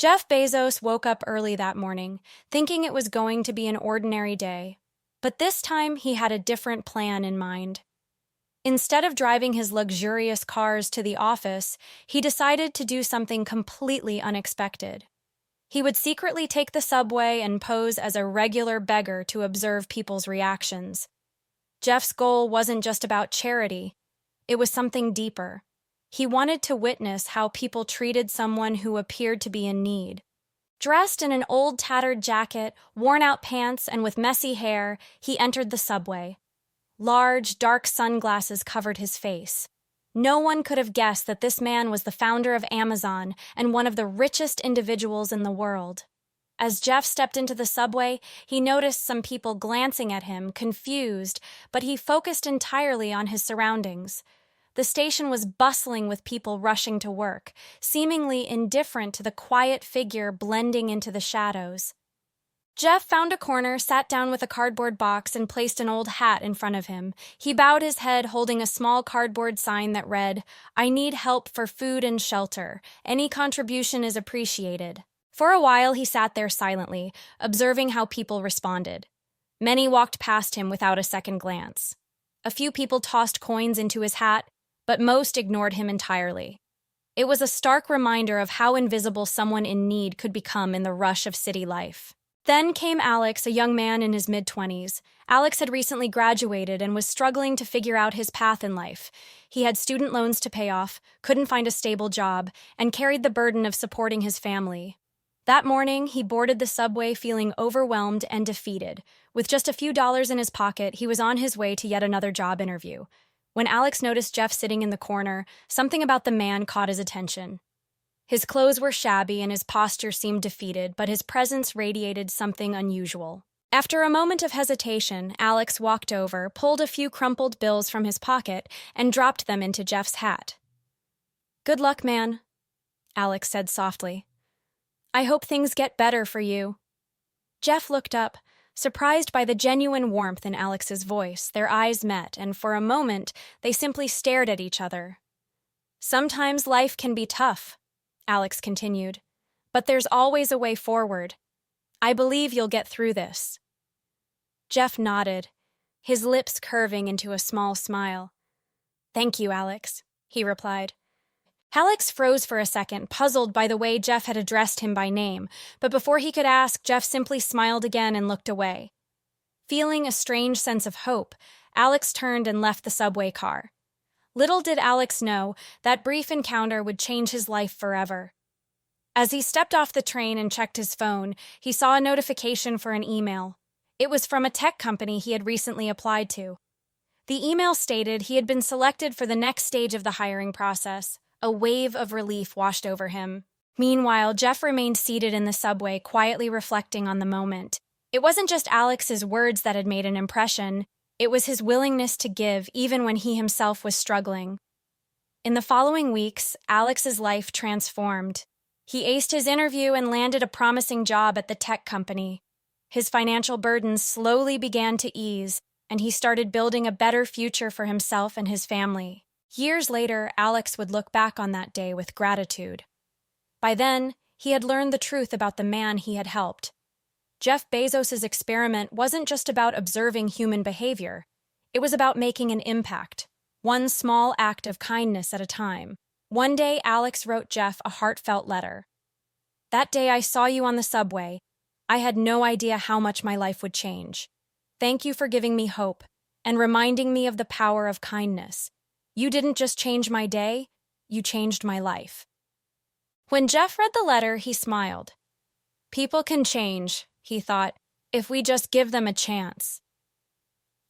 Jeff Bezos woke up early that morning, thinking it was going to be an ordinary day. But this time he had a different plan in mind. Instead of driving his luxurious cars to the office, he decided to do something completely unexpected. He would secretly take the subway and pose as a regular beggar to observe people's reactions. Jeff's goal wasn't just about charity, it was something deeper. He wanted to witness how people treated someone who appeared to be in need. Dressed in an old tattered jacket, worn-out pants, and with messy hair, he entered the subway. Large, dark sunglasses covered his face. No one could have guessed that this man was the founder of Amazon and one of the richest individuals in the world. As Jeff stepped into the subway, he noticed some people glancing at him, confused, but he focused entirely on his surroundings. The station was bustling with people rushing to work, seemingly indifferent to the quiet figure blending into the shadows. Jeff found a corner, sat down with a cardboard box, and placed an old hat in front of him. He bowed his head, holding a small cardboard sign that read, "I need help for food and shelter. Any contribution is appreciated." For a while, he sat there silently, observing how people responded. Many walked past him without a second glance. A few people tossed coins into his hat, but most ignored him entirely. It was a stark reminder of how invisible someone in need could become in the rush of city life. Then came Alex, a young man in his mid-20s. Alex had recently graduated and was struggling to figure out his path in life. He had student loans to pay off, couldn't find a stable job, and carried the burden of supporting his family. That morning, he boarded the subway feeling overwhelmed and defeated. With just a few dollars in his pocket, he was on his way to yet another job interview. When Alex noticed Jeff sitting in the corner, something about the man caught his attention. His clothes were shabby and his posture seemed defeated, but his presence radiated something unusual. After a moment of hesitation, Alex walked over, pulled a few crumpled bills from his pocket, and dropped them into Jeff's hat. "Good luck, man," Alex said softly. "I hope things get better for you." Jeff looked up, surprised by the genuine warmth in Alex's voice. Their eyes met, and for a moment, they simply stared at each other. "Sometimes life can be tough," Alex continued, "but there's always a way forward. I believe you'll get through this." Jeff nodded, his lips curving into a small smile. "Thank you, Alex," he replied. Alex froze for a second, puzzled by the way Jeff had addressed him by name, but before he could ask, Jeff simply smiled again and looked away. Feeling a strange sense of hope, Alex turned and left the subway car. Little did Alex know, that brief encounter would change his life forever. As he stepped off the train and checked his phone, he saw a notification for an email. It was from a tech company he had recently applied to. The email stated he had been selected for the next stage of the hiring process. A wave of relief washed over him. Meanwhile, Jeff remained seated in the subway, quietly reflecting on the moment. It wasn't just Alex's words that had made an impression. It was his willingness to give, even when he himself was struggling. In the following weeks, Alex's life transformed. He aced his interview and landed a promising job at the tech company. His financial burdens slowly began to ease, and he started building a better future for himself and his family. Years later, Alex would look back on that day with gratitude. By then, he had learned the truth about the man he had helped. Jeff Bezos' experiment wasn't just about observing human behavior. It was about making an impact, one small act of kindness at a time. One day, Alex wrote Jeff a heartfelt letter. "That day I saw you on the subway, I had no idea how much my life would change. Thank you for giving me hope and reminding me of the power of kindness. You didn't just change my day, you changed my life." When Jeff read the letter, he smiled. People can change, he thought, if we just give them a chance.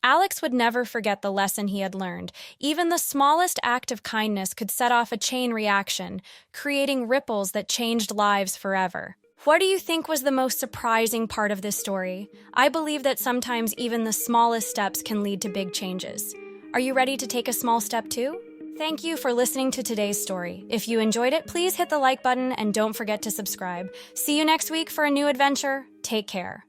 Alex would never forget the lesson he had learned. Even the smallest act of kindness could set off a chain reaction, creating ripples that changed lives forever. What do you think was the most surprising part of this story? I believe that sometimes even the smallest steps can lead to big changes. Are you ready to take a small step too? Thank you for listening to today's story. If you enjoyed it, please hit the like button and don't forget to subscribe. See you next week for a new adventure. Take care.